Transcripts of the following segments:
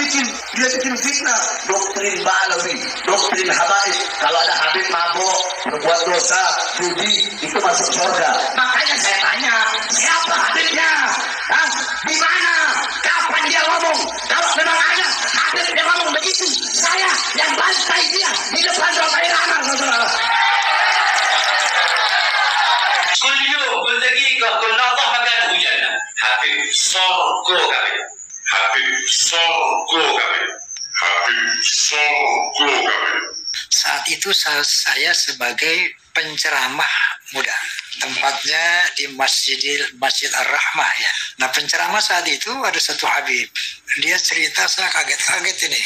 bikin fitnah. Doktrin Ba'alawi, doktrin habaib. Kalau ada Habib mabuk, berbuat dosa, judi, itu masuk surga. Makanya saya tanya, siapa Habibnya? Hah? Di mana? Kapan dia ngomong? Kalau memang ada Habib yang ngomong begitu, saya yang bantai dia di depan Bapak Irama, saudara. كل يوم كل دقيقة كل لحظة مكان hujan. Habib sorgo kami. Habib sorgo kami. Habib sorgo kami. Saat itu saya sebagai penceramah muda. Tempatnya di Masjid Ar-Rahmah ya. Nah penceramah saat itu ada satu Habib. Dia cerita, saya kaget-kaget ini.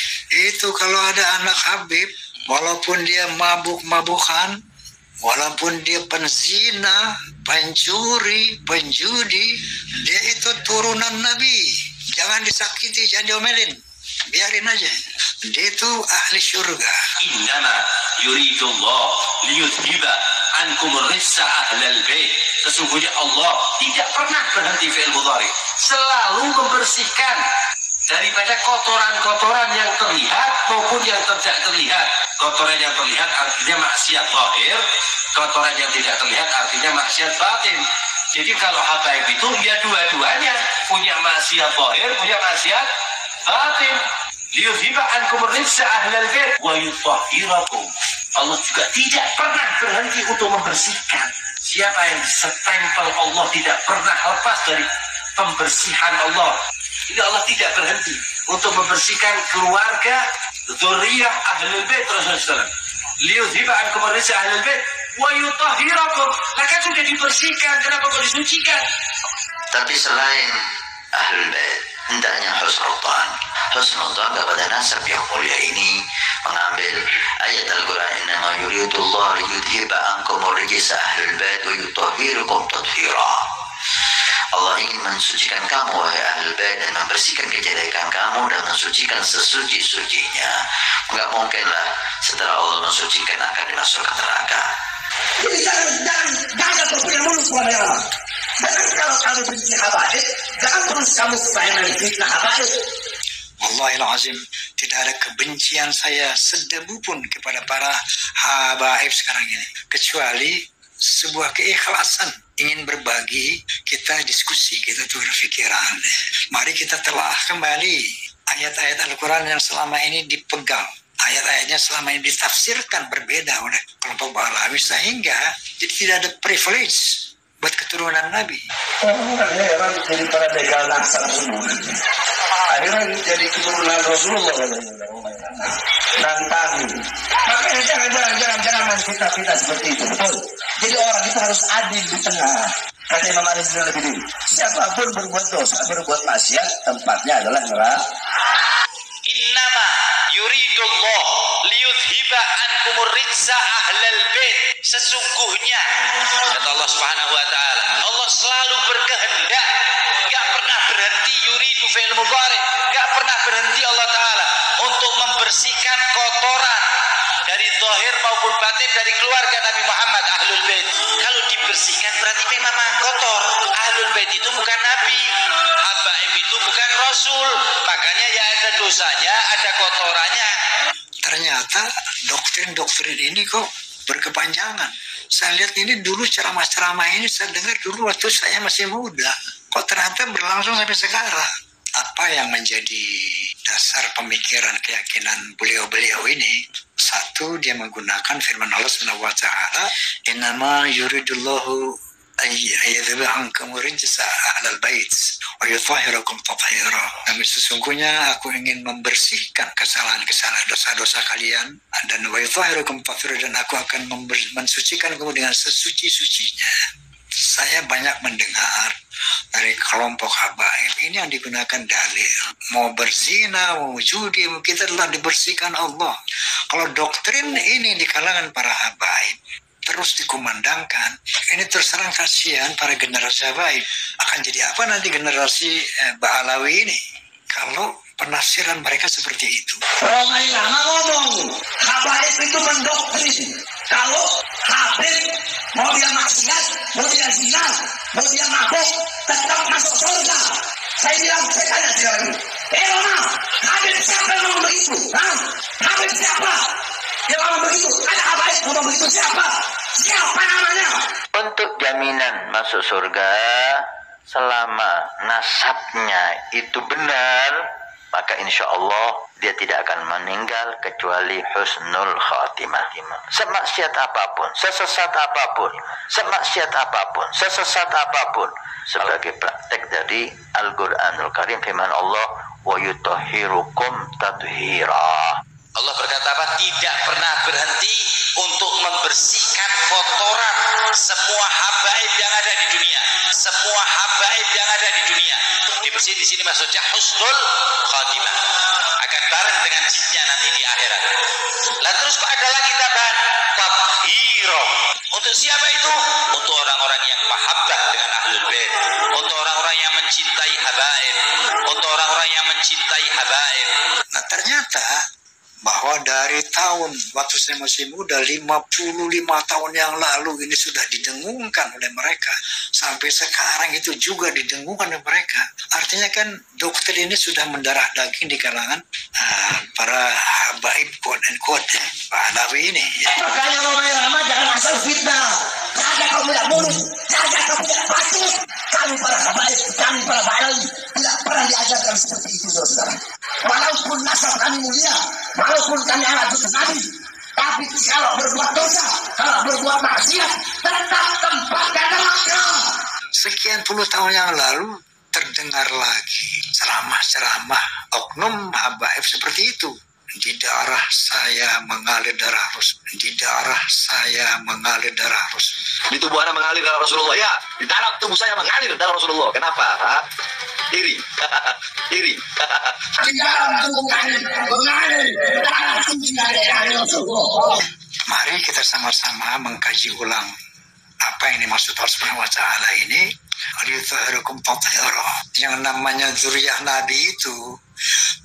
Itu kalau ada anak Habib, walaupun dia mabuk-mabukan, walaupun dia penzina, pencuri, penjudi, dia itu turunan Nabi. Jangan disakiti, jangan diomelin. Biarin aja. Dia itu ahli syurga. Innama yuridullah liyudhiba ankum rijsa ahlal bait. Sesungguhnya Allah tidak pernah berhenti fi'il mudhari. Selalu membersihkan daripada kotoran-kotoran yang terlihat maupun yang tidak terlihat. Kotoran yang terlihat artinya maksiat zahir, kotoran yang tidak terlihat artinya maksiat batin. Jadi kalau habaib itu ya dua-duanya, punya maksiat zahir, punya maksiat batin. Liyudhiba ankum rijsa ahlal bait wa yutahhirakum. Allah juga tidak pernah berhenti untuk membersihkan. Siapa yang setempel Allah tidak pernah lepas dari pembersihan Allah. Ini Allah tidak berhenti untuk membersihkan keluarga, dzurriyyah ahlul bait Rasulullah. Liyudhiba ankum rijsa ahlal bait wa yutahhirakum. Lah kan sudah dibersihkan, kenapa kok disucikan? Tapi selain ahlul bait, hendaknya husnudzan. Husnudzan kepada nasab yang mulia ini mengambil ayat Al-Quran, innama yuridullah liyudhiba ankum rijsa ahlul bait wa yutahhirukum tathira. Allah ingin mensucikan kamu wahai ahlul bait dan membersihkan kejelekan kamu dan mensucikan sesuci-sucinya. Enggak mungkinlah setelah Allah mensucikan akan dimasukkan neraka. Jadi jangan berpunya mulut kepada Allah. Jangan kalau kamu benci habaib, jangan terus kamu supaya fitnah habaib. Wallahilazim, tidak ada kebencian saya sedebu pun kepada para habaib sekarang ini, kecuali sebuah keikhlasan ingin berbagi. Kita diskusi, kita tukar pikiran. Mari kita telah kembali ayat-ayat Al-Quran yang selama ini dipegang, ayat-ayatnya selama ini ditafsirkan berbeda oleh kelompok Ba'alawi, sehingga jadi tidak ada privilege buat keturunan Nabi. Orang heran jadi para begal naksar semua. Akhirnya jadi keturunan Rasulullah. Nantang. Makanya jangan menfitnah seperti itu. Betul. Jadi orang itu harus adil di tengah. Kata Imam Ali lebih dulu. Siapapun berbuat dosa, berbuat maksiat, tempatnya adalah neraka. Innama yuridullah liyudhiba ankumur rijsa ahlal bait. Sesungguhnya kata Allah Subhanahu wa taala, Allah selalu berkehendak, enggak pernah berhenti, yuridu fi'il mudhari, enggak pernah berhenti Allah taala untuk membersihkan kotoran dari zahir maupun batin dari keluarga Nabi Muhammad ahlul bait. Kalau dibersihkan berarti memang kotor. Ahlul bait itu bukan nabi, habaib itu bukan rasul. Makanya ya ada dosanya, ada kotorannya. Ternyata doktrin-doktrin ini kok berkepanjangan. Saya lihat ini dulu ceramah-ceramah ini saya dengar dulu waktu saya masih muda. Kok ternyata berlangsung sampai sekarang. Apa yang menjadi dasar pemikiran keyakinan beliau-beliau ini? Satu, dia menggunakan firman Allah Subhanahu wa taala, "Innama yuridullahu ayyadhiba ankum rijsa ahlal bait wa yutahhirakum tathira." Namun sesungguhnya aku ingin membersihkan kesalahan-kesalahan dosa-dosa kalian dan wa yutahhirakum tathira, dan aku akan mensucikan kamu dengan sesuci-sucinya. Saya banyak mendengar dari kelompok habaib ini yang digunakan dalil mau berzina, mau judi, kita telah dibersihkan Allah. Kalau doktrin ini di kalangan para habaib terus dikumandangkan, ini terserang kasihan para generasi habaib. Akan jadi apa nanti generasi Ba'alawi ini kalau penafsiran mereka seperti itu? Orang Irama ngomong, habaib itu mendoktrin. Kalau habib mau dia maksiat, mau dia zina, mau dia mabuk, tetap masuk surga. Saya bilang, saya tanya sekali lagi, Roma, habib siapa? Siapa namanya? Untuk jaminan masuk surga, selama nasabnya itu benar, maka insya Allah dia tidak akan meninggal kecuali husnul khatimah. Semaksiat apapun, sesesat apapun, semaksiat apapun, sesesat apapun, sebagai praktek dari Al-Quranul Karim, firman Allah, wa yutahhirukum tathira. Allah berkata apa? Tidak pernah berhenti untuk membersihkan kotoran semua habaib yang ada di dunia. Semua habaib yang ada di dunia dibersihin. Di sini maksudnya husnul khatimah, akan bareng dengan jinnya nanti di akhirat. Lah terus kok ada lagi tambahan tathira. Untuk siapa itu? Untuk orang-orang yang mahabbah dengan ahlul bait, untuk orang-orang yang mencintai habaib, untuk orang-orang yang mencintai habaib. Nah ternyata bahwa dari tahun waktu saya masih muda 55 tahun yang lalu ini sudah didengungkan oleh mereka, sampai sekarang itu juga didengungkan oleh mereka. Artinya kan doktrin ini sudah mendarah daging di kalangan para habaib quote and quote Pahlawi ini ya. Makanya Romai Rama jangan asal fitnah. Jaga kamu tidak mulut, jaga kamu tidak patuh. Kami para habaib, kami para Pahlawi tidak pernah diajarkan seperti itu, saudara. Walaupun nasab kami mulia, walaupun kami anak cucu Nabi, tapi kalau berbuat dosa, kalau berbuat maksiat, tetap tempatnya neraka. Sekian puluh tahun yang lalu terdengar lagi ceramah-ceramah oknum habaib seperti itu. Di darah saya mengalir darah Rasul. Di darah saya mengalir darah Rasul. Di tubuh Anda mengalir darah Rasulullah. Ya, di dalam tubuh saya mengalir darah Rasulullah. Kenapa? Iri. Iri. Di dalam tubuh kami mengalir darah Rasulullah. Mari kita sama-sama mengkaji ulang apa yang dimaksud Allah Subhanahu wa taala ini. Yang namanya zuriyah Nabi itu,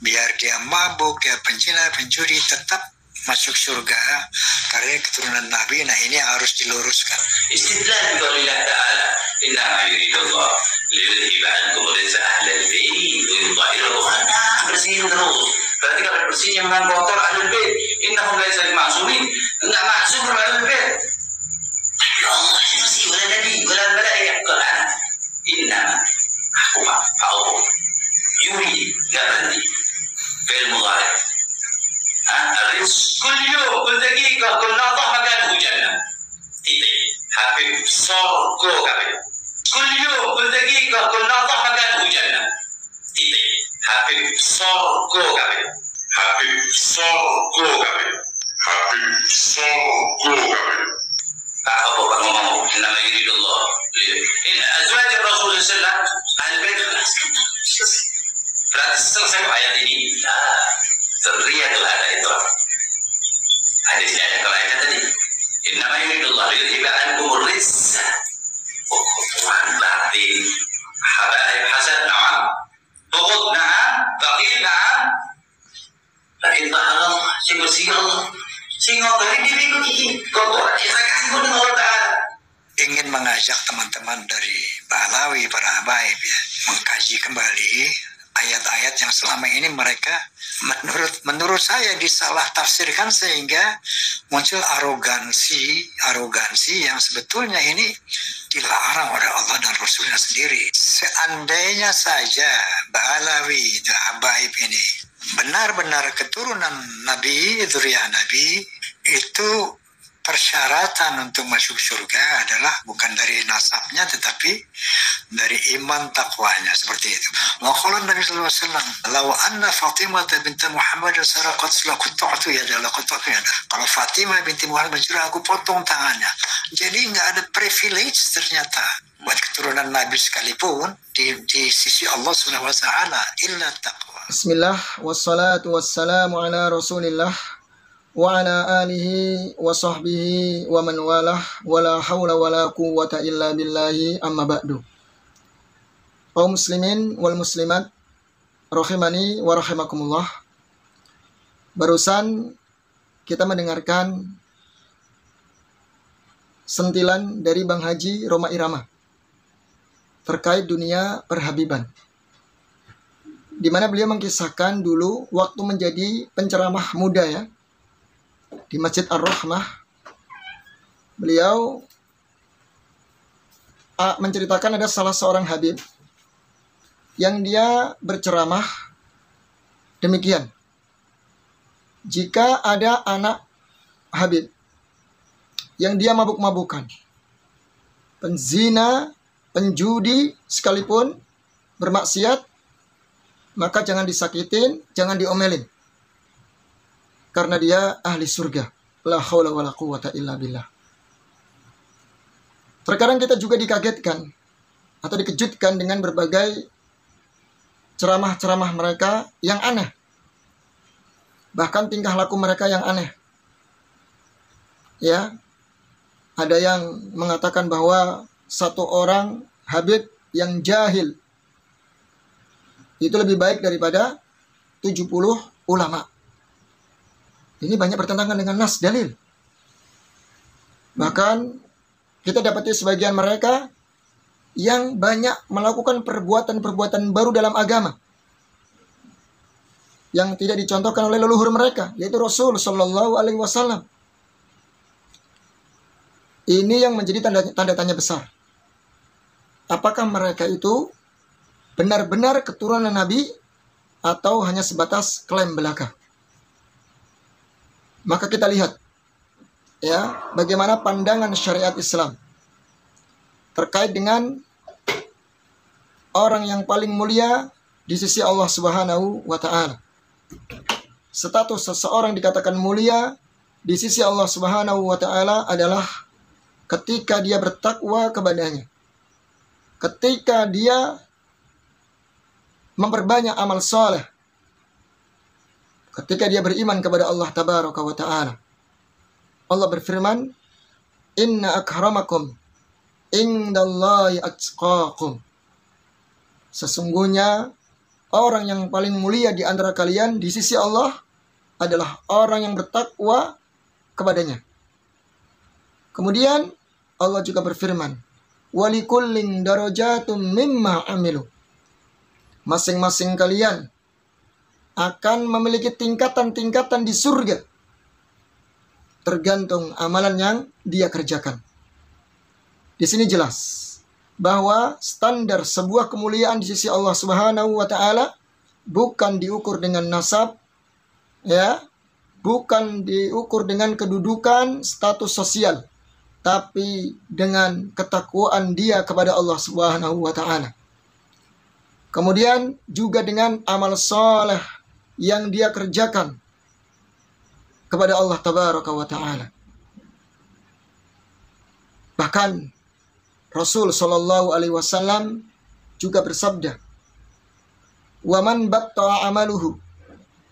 biar dia mabuk, ya pencina, pencuri, tetap masuk surga karena keturunan Nabi. Nah ini yang harus diluruskan. Istidlal biqaulillah ta'ala, innama yuridullah liyudhiba ankum rijsa ahlal bait wa yudhhirakum. Bersihin terus. Berarti kalau bersihnya dengan kotor ahlul bait, innahum laysa ma'sumin. Enggak masuk ahlul bait. Ya Allah, bersih wala nabi wala malaikah Quran. Innama aku yuri, enggak berhenti. Fi'il mudhari. الرزق كل يوم كل دقيقة كل لحظة مكانه جنة. titik. Habib sorgo kabeh. كل يوم كل دقيقة كل لحظة مكانه جنة. titik. Habib sorgo kabeh. Habib sorgo kabeh. Habib sorgo kabeh. Apa Pak ngomong? Nama yuridullah. Azwaj Rasulullah sallallahu alaihi wasallam al-bait berarti selesai ayat ini. Terlihatlah ada itu. Hadisnya ada kalau ayat tadi. Innama yuridullah liyudhiba ankum rijsa. Kotoran batin. Habaib hasan na'am. Bughd na'am. Baqil na'am. Lakin ta'ala sing bersih Allah. Sing ngotorin diri kotoran. Saya kasih kepada Allah Ta'ala. Ingin mengajak teman-teman dari Pahlawi, para habaib ya, mengkaji kembali ayat-ayat yang selama ini mereka menurut saya disalah tafsirkan sehingga muncul arogansi yang sebetulnya ini dilarang oleh Allah dan Rasulnya sendiri. Seandainya saja Pahlawi dan habaib ini benar-benar keturunan Nabi, zuriyah Nabi, itu persyaratan untuk masuk surga adalah bukan dari nasabnya tetapi dari iman takwanya, seperti itu. Wa qala Nabi sallallahu alaihi wasallam, "Law anna Fatimah binti Muhammad saraqat laqata'tu yadaha laqata'tu yadaha." Kalau Fatimah binti Muhammad mencuri, aku potong tangannya. Jadi nggak ada privilege ternyata buat keturunan Nabi sekalipun di sisi Allah Subhanahu wa taala illa taqwa. Bismillah wassalatu wassalamu ala Rasulillah wa ala alihi wa sahbihi wa man walah wa la hawla wa la quwwata illa billahi amma ba'du. Kaum muslimin wal muslimat rahimani wa rahimakumullah. Barusan kita mendengarkan sentilan dari Bang Haji Roma Irama terkait dunia perhabiban, di mana beliau mengkisahkan dulu waktu menjadi penceramah muda ya di Masjid Ar-Rahmah, beliau menceritakan ada salah seorang Habib yang dia berceramah demikian. Jika ada anak Habib yang dia mabuk-mabukan, penzina, penjudi sekalipun, bermaksiat, maka jangan disakitin, jangan diomelin. Karena dia ahli surga. La haula wala quwata illa billah. Terkadang kita juga dikagetkan atau dikejutkan dengan berbagai ceramah-ceramah mereka yang aneh. Bahkan tingkah laku mereka yang aneh. Ya, ada yang mengatakan bahwa satu orang Habib yang jahil itu lebih baik daripada 70 ulama. Ini banyak bertentangan dengan nas dalil. Bahkan kita dapati sebagian mereka yang banyak melakukan perbuatan-perbuatan baru dalam agama yang tidak dicontohkan oleh leluhur mereka, yaitu Rasul Shallallahu Alaihi Wasallam. Ini yang menjadi tanda tanya besar. Apakah mereka itu benar-benar keturunan Nabi atau hanya sebatas klaim belaka? Maka kita lihat ya bagaimana pandangan syariat Islam terkait dengan orang yang paling mulia di sisi Allah Subhanahu wa taala. Status seseorang dikatakan mulia di sisi Allah Subhanahu wa taala adalah ketika dia bertakwa kepadanya. Ketika dia memperbanyak amal soleh. Ketika dia beriman kepada Allah Tabaraka wa ta'ala. Allah berfirman, Inna akramakum indallahi atqakum. Sesungguhnya orang yang paling mulia di antara kalian di sisi Allah adalah orang yang bertakwa kepadanya. Kemudian Allah juga berfirman, walikullin darajatum mimma amilu. Masing-masing kalian akan memiliki tingkatan-tingkatan di surga tergantung amalan yang dia kerjakan. Di sini jelas bahwa standar sebuah kemuliaan di sisi Allah Subhanahu wa taala bukan diukur dengan nasab, ya, bukan diukur dengan kedudukan, status sosial, tapi dengan ketakwaan dia kepada Allah Subhanahu wa taala. Kemudian juga dengan amal soleh yang dia kerjakan kepada Allah Tabaraka wa ta'ala. Bahkan Rasul Shallallahu Alaihi Wasallam juga bersabda, "Wa man batta'a amaluhu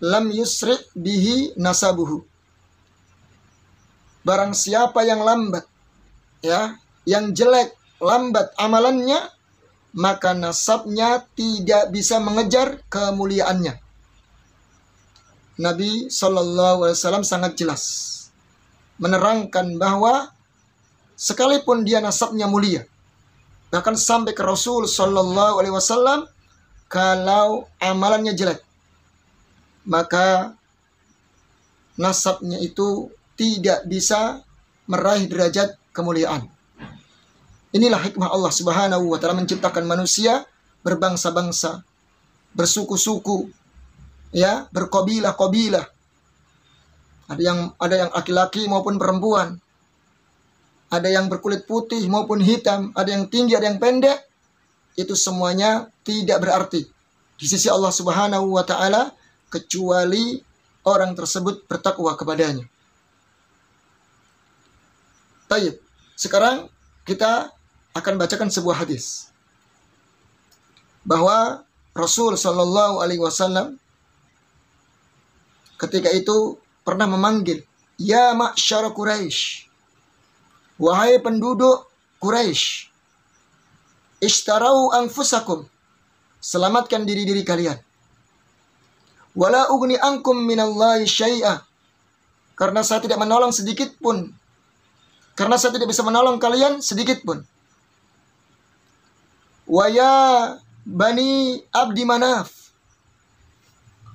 lam yusri bihi nasabuhu." Barang siapa yang lambat, ya, yang jelek, lambat amalannya, maka nasabnya tidak bisa mengejar kemuliaannya. Nabi Shallallahu Alaihi Wasallam sangat jelas menerangkan bahwa sekalipun dia nasabnya mulia, bahkan sampai ke Rasul Shallallahu Alaihi Wasallam, kalau amalannya jelek, maka nasabnya itu tidak bisa meraih derajat kemuliaan. Inilah hikmah Allah Subhanahu wa ta'ala menciptakan manusia berbangsa-bangsa, bersuku-suku, ya, berkobilah-kobilah. Ada yang laki-laki maupun perempuan. Ada yang berkulit putih maupun hitam, ada yang tinggi, ada yang pendek. Itu semuanya tidak berarti di sisi Allah Subhanahu wa ta'ala kecuali orang tersebut bertakwa kepadanya. Baik, sekarang kita akan bacakan sebuah hadis bahwa Rasul Shallallahu Alaihi Wasallam ketika itu pernah memanggil, ya ma'syar Quraisy, wahai penduduk Quraisy, ishtarau anfusakum, selamatkan diri-diri kalian. Wala ugni ankum minallahi syai'a, karena saya tidak menolong sedikit pun, karena saya tidak bisa menolong kalian sedikit pun. Wa ya bani abdi manaf,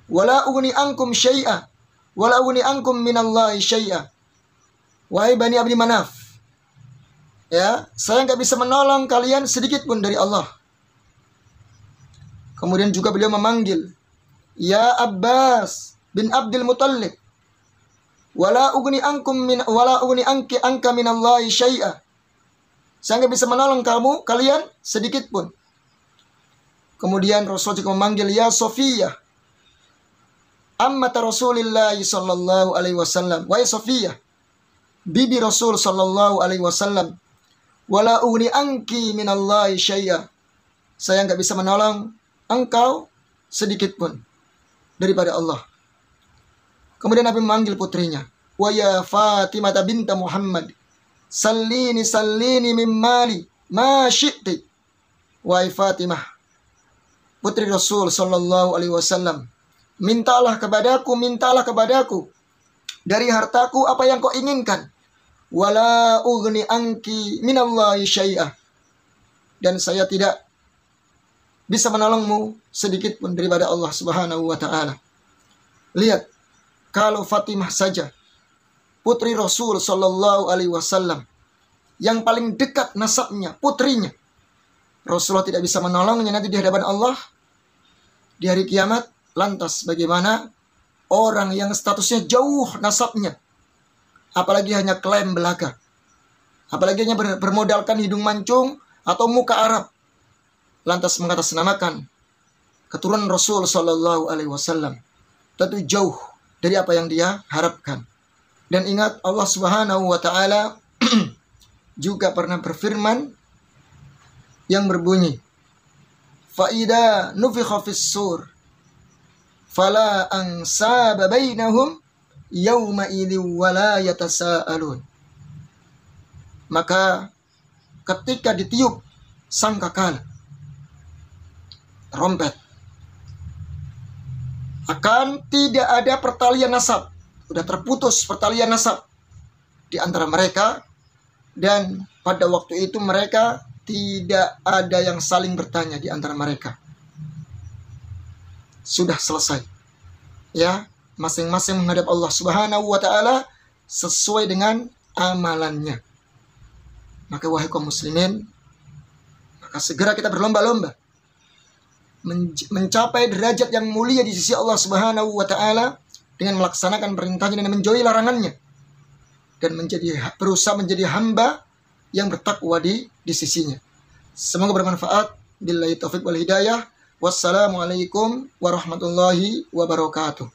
wala ugni ankum syai'a, wala ugni ankum minallahi syai'a. Wahai bani abdi manaf, Ya, saya nggak bisa menolong kalian sedikit pun dari Allah. Kemudian juga beliau memanggil, ya Abbas bin Abdul Muttalib, wala ugni anki angka minallahi syai'a. Saya nggak bisa menolong kalian sedikit pun. Kemudian Rasul juga memanggil, ya Sofiyah, ammata Rasulillah sallallahu alaihi wasallam. Wahai Sofiyah, bibi Rasul sallallahu alaihi wasallam, wala ugni anki minallahi syai'a. Saya nggak bisa menolong engkau sedikit pun daripada Allah. Kemudian Nabi memanggil putrinya, wa ya Fatimah binta Muhammad, sallini min mali ma syi'ti. Wahai Fatimah, putri Rasul sallallahu alaihi wasallam, mintalah kepadaku dari hartaku apa yang kau inginkan. Wala ughni anki minallahi syai'ah. Dan saya tidak bisa menolongmu sedikit pun daripada Allah Subhanahu wa taala. Lihat, kalau Fatimah saja, putri Rasul sallallahu alaihi wasallam, yang paling dekat nasabnya, putrinya, Rasulullah tidak bisa menolongnya nanti di hadapan Allah di hari kiamat. Lantas bagaimana orang yang statusnya jauh nasabnya, apalagi hanya klaim belaka, apalagi hanya bermodalkan hidung mancung atau muka Arab, lantas mengatasnamakan keturunan Rasul sallallahu alaihi wasallam, tentu jauh dari apa yang dia harapkan. Dan ingat, Allah Subhanahu wa taala juga pernah berfirman yang berbunyi, fa idza nufikha fis-sur fala ansaba bainahum yauma idzi wala yatasaalun. Maka ketika ditiup sangkakala, trompet, akan tidak ada pertalian nasab. Sudah terputus pertalian nasab di antara mereka, dan pada waktu itu mereka tidak ada yang saling bertanya di antara mereka. Sudah selesai. Ya, masing-masing menghadap Allah Subhanahu wa taala sesuai dengan amalannya. Maka wahai kaum muslimin, maka segera kita berlomba-lomba mencapai derajat yang mulia di sisi Allah Subhanahu wa taala dengan melaksanakan perintahnya dan menjauhi larangannya, dan berusaha menjadi hamba yang bertakwa di sisinya. Semoga bermanfaat. Billahi taufiq wal hidayah. Wassalamualaikum warahmatullahi wabarakatuh.